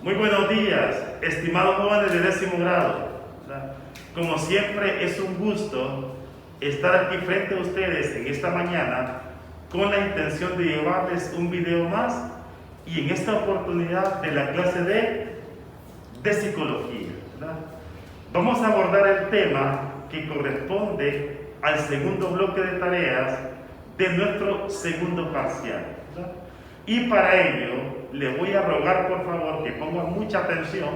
Muy buenos días, estimados jóvenes de 10º grado. Como siempre, es un gusto estar aquí frente a ustedes en esta mañana con la intención de llevarles un video más y en esta oportunidad de la clase de psicología. Vamos a abordar el tema que corresponde al segundo bloque de tareas de nuestro segundo parcial. Y para ello, le voy a rogar por favor que pongan mucha atención,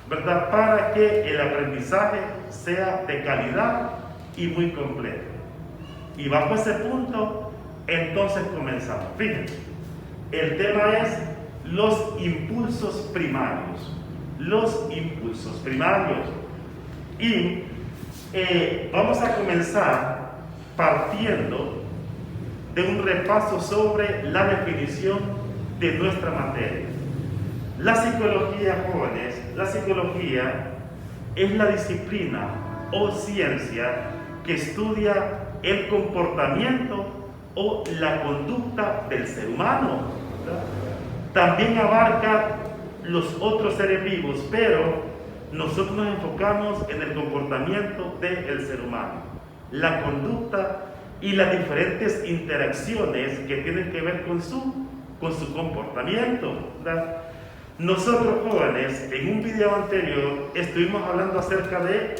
¿verdad? Para que el aprendizaje sea de calidad y muy completo. Y bajo ese punto, entonces comenzamos. Fíjense, el tema es los impulsos primarios. Los impulsos primarios. Y vamos a comenzar partiendo de un repaso sobre la definición de nuestra materia. La psicología, jóvenes, la psicología es la disciplina o ciencia que estudia el comportamiento o la conducta del ser humano, ¿verdad? También abarca los otros seres vivos, pero nosotros nos enfocamos en el comportamiento del ser humano, la conducta y las diferentes interacciones que tienen que ver con su comportamiento, ¿verdad? Nosotros, jóvenes, en un video anterior estuvimos hablando acerca de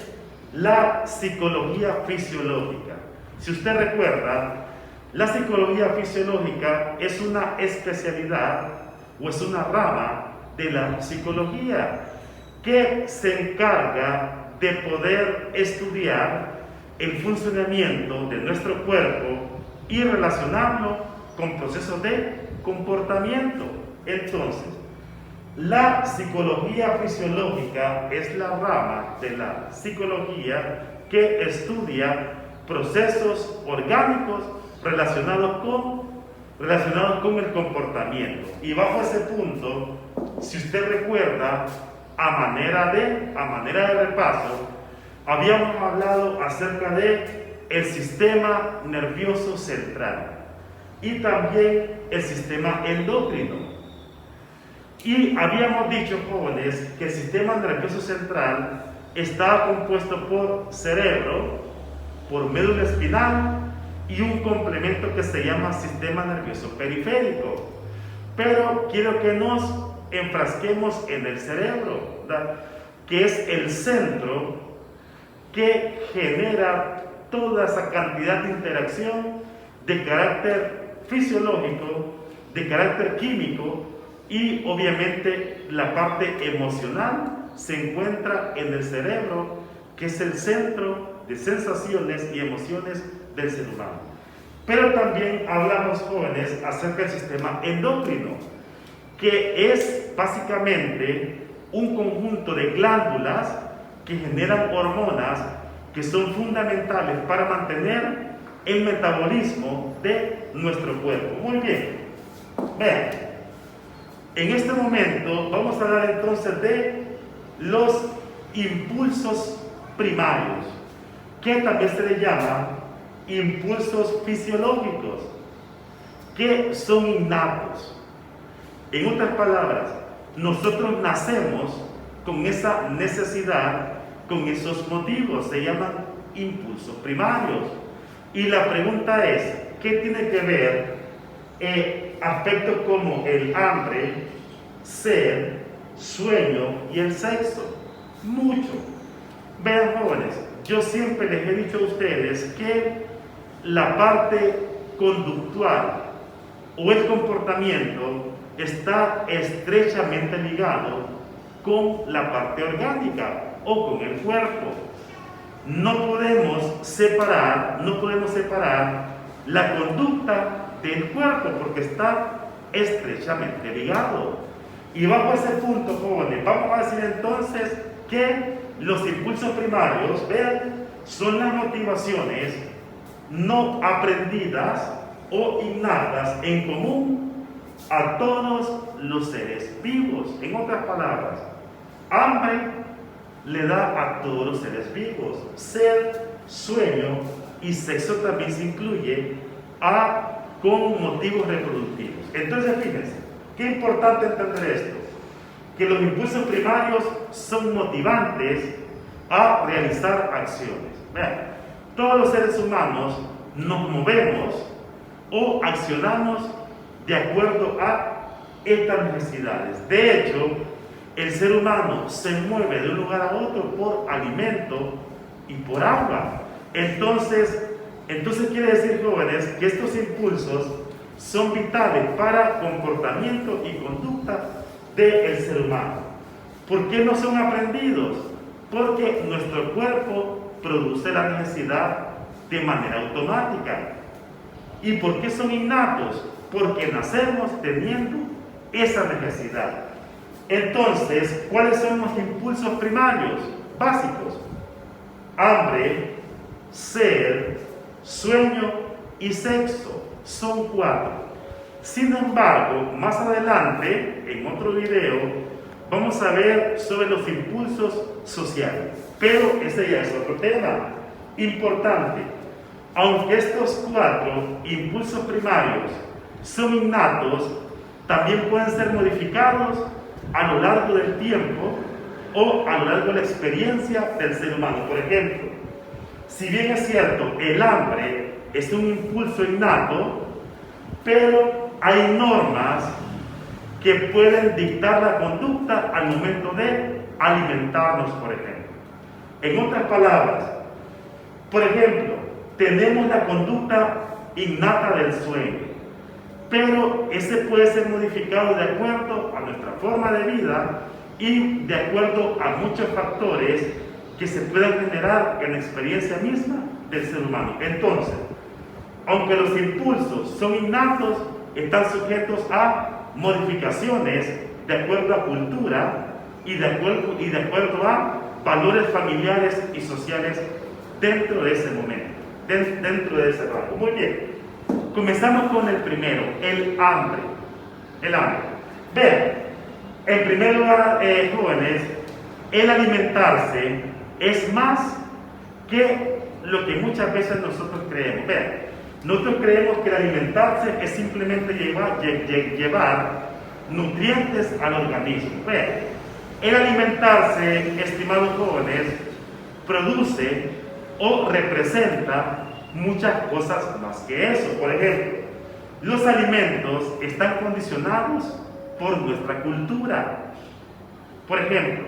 la psicología fisiológica. Si usted recuerda, la psicología fisiológica es una especialidad o es una rama de la psicología que se encarga de poder estudiar el funcionamiento de nuestro cuerpo y relacionarlo con procesos de comportamiento. Entonces, la psicología fisiológica es la rama de la psicología que estudia procesos orgánicos relacionados con el comportamiento. Y bajo ese punto, si usted recuerda, a manera de repaso, habíamos hablado acerca de el sistema nervioso central y también el sistema endocrino. Y habíamos dicho, jóvenes, que el sistema nervioso central está compuesto por cerebro, por médula espinal y un complemento que se llama sistema nervioso periférico. Pero quiero que nos enfrasquemos en el cerebro, ¿verdad? Que es el centro que genera toda esa cantidad de interacción de carácter fisiológico, de carácter químico y obviamente la parte emocional se encuentra en el cerebro, que es el centro de sensaciones y emociones del ser humano. Pero también hablamos, jóvenes, acerca del sistema endocrino, que es básicamente un conjunto de glándulas que generan hormonas que son fundamentales para mantener el metabolismo de nuestro cuerpo. Muy bien, vean, en este momento vamos a hablar entonces de los impulsos primarios, que también se les llama impulsos fisiológicos, que son innatos. En otras palabras, nosotros nacemos con esa necesidad, con esos motivos, se llaman impulsos primarios. Y la pregunta es, ¿qué tiene que ver aspectos como el hambre, sed, sueño y el sexo? Mucho. Vean, jóvenes, yo siempre les he dicho a ustedes que la parte conductual o el comportamiento está estrechamente ligado con la parte orgánica o con el cuerpo. No podemos separar la conducta del cuerpo porque está estrechamente ligado. Y bajo ese punto, jóvenes, vamos a decir entonces que los impulsos primarios, vean, son las motivaciones no aprendidas o innatas en común a todos los seres vivos. En otras palabras, hambre le da a todos los seres vivos. Sed, sueño y sexo también se incluye con motivos reproductivos. Entonces, fíjense, qué importante entender esto. que los impulsos primarios son motivantes a realizar acciones. Vean, todos los seres humanos nos movemos o accionamos de acuerdo a estas necesidades. De hecho, el ser humano se mueve de un lugar a otro por alimento y por agua. Entonces quiere decir, jóvenes, que estos impulsos son vitales para comportamiento y conducta del ser humano. ¿Por qué no son aprendidos? Porque nuestro cuerpo produce la necesidad de manera automática. ¿Y por qué son innatos? Porque nacemos teniendo esa necesidad. Entonces, ¿cuáles son los impulsos primarios, básicos? Hambre, sed, sueño y sexo. Son 4. Sin embargo, más adelante, en otro video, vamos a ver sobre los impulsos sociales. Pero ese ya es otro tema importante. Aunque estos 4 impulsos primarios son innatos, también pueden ser modificados a lo largo del tiempo o a lo largo de la experiencia del ser humano. Por ejemplo, si bien es cierto, el hambre es un impulso innato, pero hay normas que pueden dictar la conducta al momento de alimentarnos, por ejemplo. En otras palabras, por ejemplo, tenemos la conducta innata del sueño, pero ese puede ser modificado de acuerdo a nuestra forma de vida y de acuerdo a muchos factores que se puedan generar en la experiencia misma del ser humano. Entonces, aunque los impulsos son innatos, están sujetos a modificaciones de acuerdo a cultura y de acuerdo a valores familiares y sociales dentro de ese momento, dentro de ese rango. Muy bien, comenzamos con el primero, el hambre. El hambre. Vean, en primer lugar, jóvenes, el alimentarse es más que lo que muchas veces nosotros creemos. Vean, nosotros creemos que el alimentarse es simplemente llevar nutrientes al organismo. Vean, el alimentarse, estimados jóvenes, produce o representa muchas cosas más que eso. Por ejemplo, los alimentos están condicionados por nuestra cultura. Por ejemplo,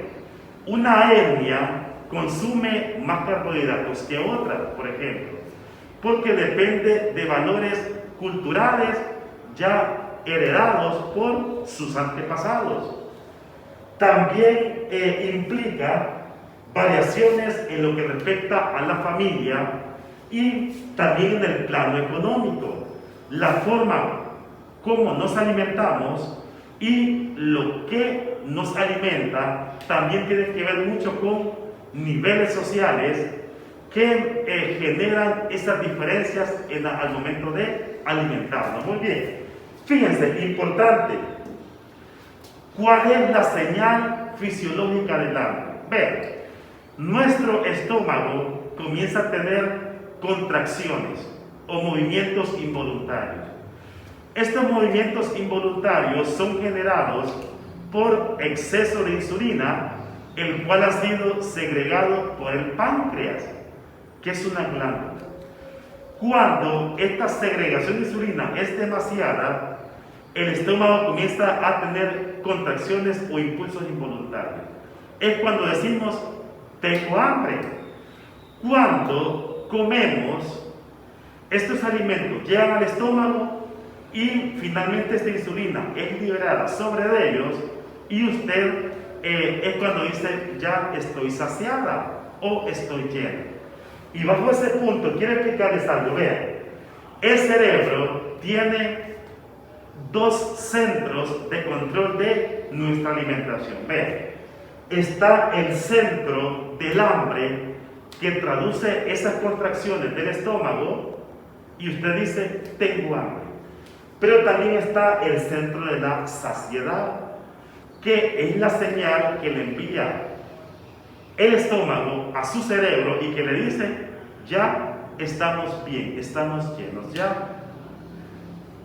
una etnia consume más carbohidratos que otra, por ejemplo, porque depende de valores culturales ya heredados por sus antepasados. También implica variaciones en lo que respecta a la familia y también en el plano económico. La forma como nos alimentamos y lo que nos alimenta también tiene que ver mucho con niveles sociales que generan esas diferencias al momento de alimentarnos. Muy bien, fíjense, importante, ¿cuál es la señal fisiológica del hambre? Vean, nuestro estómago comienza a tener contracciones o movimientos involuntarios. Estos movimientos involuntarios son generados por exceso de insulina, el cual ha sido segregado por el páncreas, que es una glándula. Cuando esta segregación de insulina es demasiada, el estómago comienza a tener contracciones o impulsos involuntarios. Es cuando decimos, tengo hambre. Cuando comemos, estos alimentos llegan al estómago y finalmente esta insulina es liberada sobre ellos y usted es cuando dice, ya estoy saciada o estoy llena. Y bajo ese punto quiero explicarles algo. Vean, el cerebro tiene 2 centros de control de nuestra alimentación. Vean, está el centro del hambre que traduce esas contracciones del estómago y usted dice, tengo hambre. Pero también está el centro de la saciedad, que es la señal que le envía el estómago a su cerebro y que le dice, ya estamos bien, estamos llenos ya.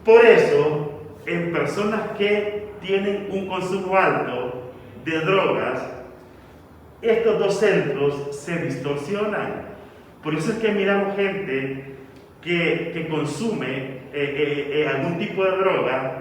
Por eso, en personas que tienen un consumo alto de drogas, estos dos centros se distorsionan. Por eso es que miramos gente que consume algún tipo de droga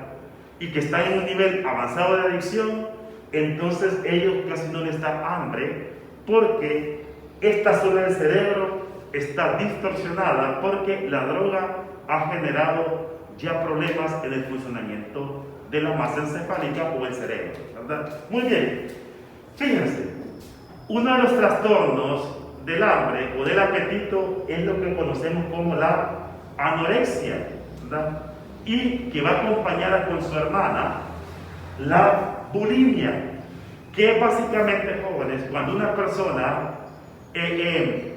y que está en un nivel avanzado de adicción, entonces ellos casi no les da hambre porque esta zona del cerebro está distorsionada porque la droga ha generado ya problemas en el funcionamiento de la masa encefálica o el cerebro, ¿verdad? Muy bien, fíjense, uno de los trastornos del hambre o del apetito es lo que conocemos como la anorexia, ¿verdad? Y que va acompañada con su hermana, la bulimia, que básicamente, jóvenes, cuando una persona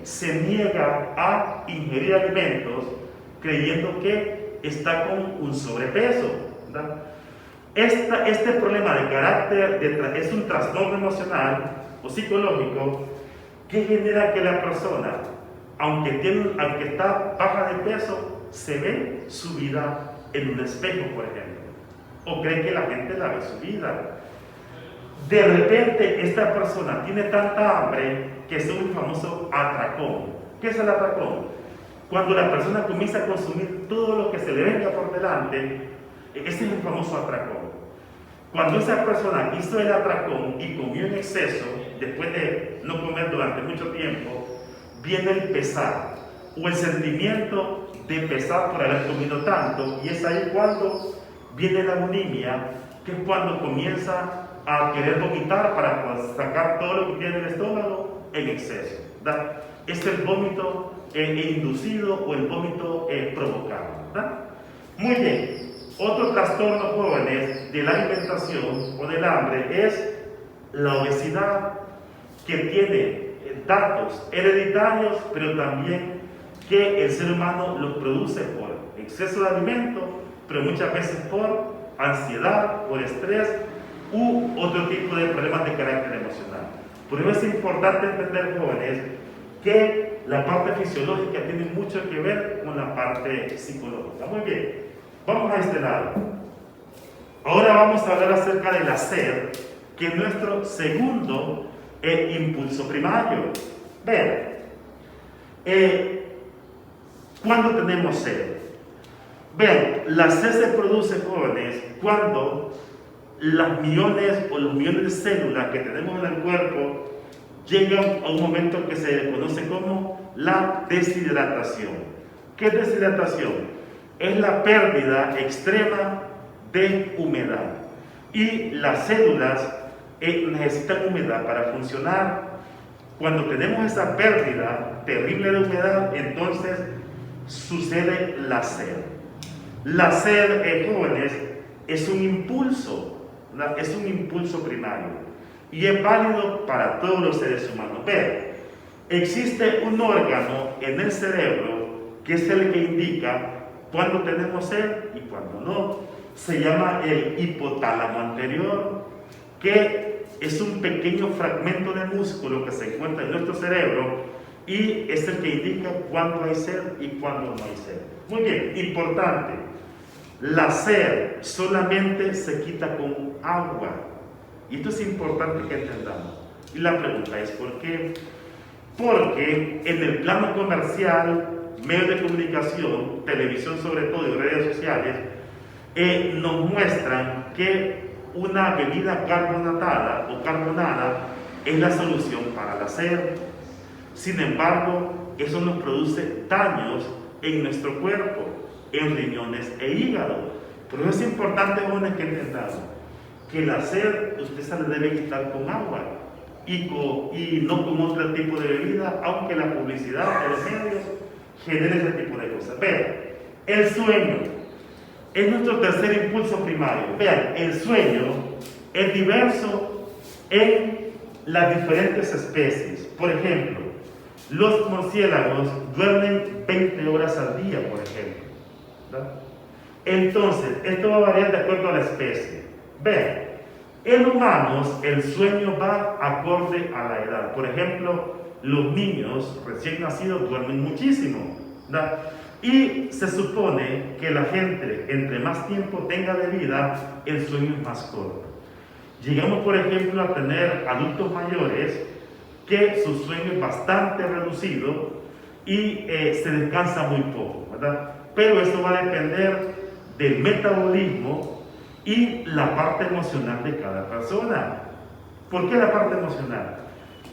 se niega a ingerir alimentos creyendo que está con un sobrepeso, ¿verdad? Este problema de carácter es un trastorno emocional o psicológico que genera que la persona, aunque está baja de peso, se ve subida en un espejo, por ejemplo, o cree que la gente la ve subida. De repente esta persona tiene tanta hambre que es un famoso atracón. ¿Qué es el atracón? Cuando la persona comienza a consumir todo lo que se le venga por delante, ese es el famoso atracón. Cuando esa persona hizo el atracón y comió en exceso, después de no comer durante mucho tiempo, viene el pesar o el sentimiento de pesar por haber comido tanto, y es ahí cuando viene la bulimia, que es cuando comienza a querer vomitar para sacar todo lo que tiene en el estómago en exceso, ¿verdad? Es el vómito inducido o el vómito provocado, ¿verdad? Muy bien. Otro trastorno, jóvenes, de la alimentación o del hambre es la obesidad, que tiene datos hereditarios, pero también que el ser humano los produce por exceso de alimento, pero muchas veces por ansiedad, por estrés u otro tipo de problemas de carácter emocional. Por eso es importante entender, jóvenes, que la parte fisiológica tiene mucho que ver con la parte psicológica. Muy bien, vamos a este lado. Ahora vamos a hablar acerca del hacer, que es nuestro segundo impulso primario. Vean, ¿cuándo tenemos sed? Vean, la sed se produce, jóvenes, cuando los millones de células que tenemos en el cuerpo llegan a un momento que se conoce como la deshidratación. ¿Qué es deshidratación? Es la pérdida extrema de humedad. Y las células necesitan humedad para funcionar. Cuando tenemos esa pérdida terrible de humedad, entonces sucede la sed. La sed, jóvenes, es un impulso primario y es válido para todos los seres humanos. Pero existe un órgano en el cerebro que es el que indica cuándo tenemos sed y cuándo no. Se llama el hipotálamo anterior, que es un pequeño fragmento de músculo que se encuentra en nuestro cerebro y es el que indica cuándo hay sed y cuándo no hay sed. Muy bien, importante. La sed solamente se quita con agua. Y esto es importante que entendamos. Y la pregunta es ¿por qué? Porque en el plano comercial, medios de comunicación, televisión sobre todo y redes sociales, nos muestran que una bebida carbonatada o carbonada es la solución para la sed. Sin embargo, eso nos produce daños en nuestro cuerpo, en riñones e hígado. Por eso es importante, jóvenes, que entendamos que la sed usted se le debe quitar con agua y no con otro tipo de bebida, aunque la publicidad de los medios genere ese tipo de cosas. Vean, el sueño es nuestro tercer impulso primario. Vean, el sueño es diverso en las diferentes especies. Por ejemplo, los murciélagos duermen 20 horas al día, por ejemplo, ¿verdad? Entonces, esto va a variar de acuerdo a la especie. Vean, en humanos el sueño va acorde a la edad. Por ejemplo, los niños recién nacidos duermen muchísimo, ¿verdad? Y se supone que la gente, entre más tiempo tenga de vida, el sueño es más corto. llegamos, por ejemplo, a tener adultos mayores que su sueño es bastante reducido y se descansa muy poco, ¿verdad? Pero eso va a depender del metabolismo y la parte emocional de cada persona. ¿Por qué la parte emocional?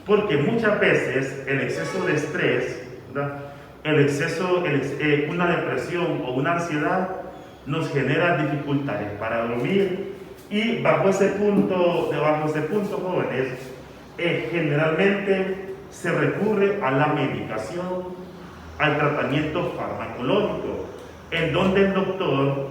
Porque muchas veces el exceso de estrés, ¿verdad? Una depresión o una ansiedad nos genera dificultades para dormir, y bajo ese punto, jóvenes, generalmente se recurre a la medicación, al tratamiento farmacológico, en donde el doctor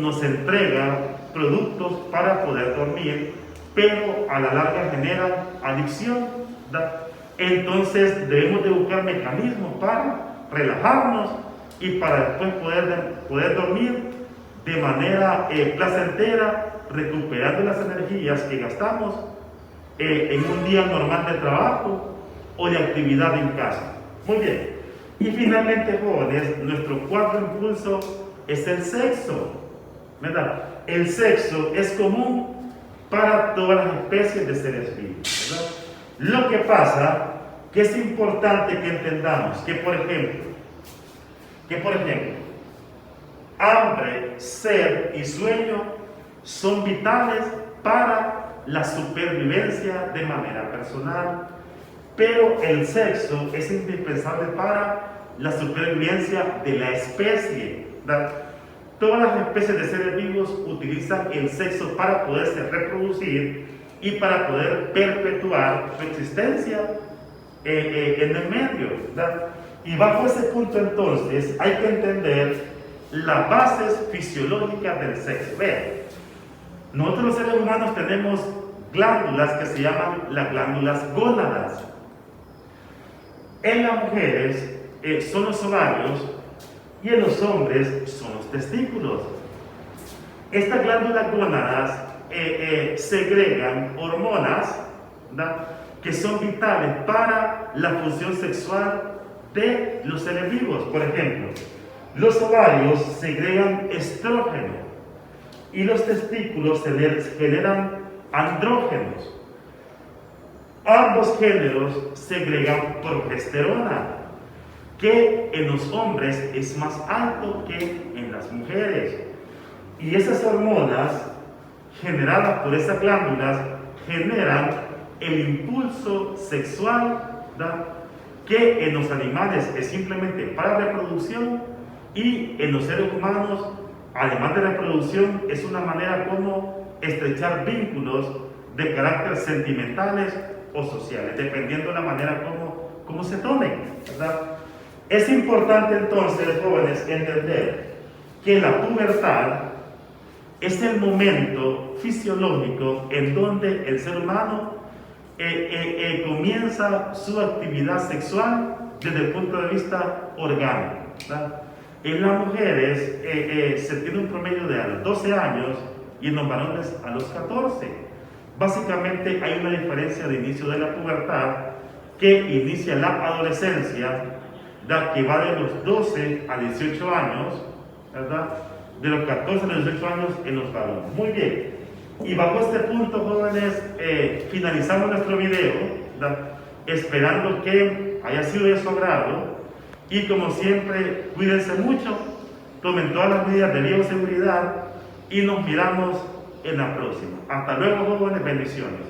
nos entrega productos para poder dormir, pero a la larga genera adicción, ¿verdad? Entonces debemos de buscar mecanismos para relajarnos y para después poder dormir de manera placentera, recuperando las energías que gastamos en un día normal de trabajo o de actividad en casa. Muy bien. Y finalmente, jóvenes, nuestro cuarto impulso es el sexo, ¿verdad? El sexo es común para todas las especies de seres vivos, ¿verdad? Lo que pasa que es importante que entendamos que, por ejemplo, hambre, sed y sueño son vitales para la supervivencia de manera personal, pero el sexo es indispensable para la supervivencia de la especie, ¿verdad? Todas las especies de seres vivos utilizan el sexo para poderse reproducir y para poder perpetuar su existencia en el medio, ¿verdad? Y bajo ese punto, entonces, hay que entender las bases fisiológicas del sexo. Vean, nosotros los seres humanos tenemos glándulas que se llaman las glándulas gónadas. En las mujeres son los ovarios y en los hombres son los testículos. Estas glándulas gónadas segregan hormonas, ¿verdad?, que son vitales para la función sexual de los seres vivos. Por ejemplo, los ovarios segregan estrógeno y los testículos generan andrógenos. Ambos géneros segregan progesterona, que en los hombres es más alto que en las mujeres. Y esas hormonas generadas por esas glándulas generan el impulso sexual, ¿verdad?, que en los animales es simplemente para reproducción, y en los seres humanos, además de reproducción, es una manera como estrechar vínculos de carácter sentimentales o sociales, dependiendo de la manera como se tomen, ¿verdad? Es importante entonces, jóvenes, entender que la pubertad es el momento fisiológico en donde el ser humano comienza su actividad sexual desde el punto de vista orgánico, ¿verdad? En las mujeres se tiene un promedio de a los 12 años y en los varones a los 14. Básicamente hay una diferencia de inicio de la pubertad que inicia la adolescencia, ¿verdad?, que va de los 12 a 18 años, ¿verdad?, de los 14 a los 18 años en los varones. Muy bien. Y bajo este punto, jóvenes, finalizamos nuestro video, ¿verdad?, esperando que haya sido de su agrado, y como siempre, cuídense mucho, tomen todas las medidas de bioseguridad y nos miramos en la próxima. Hasta luego, jóvenes, bendiciones.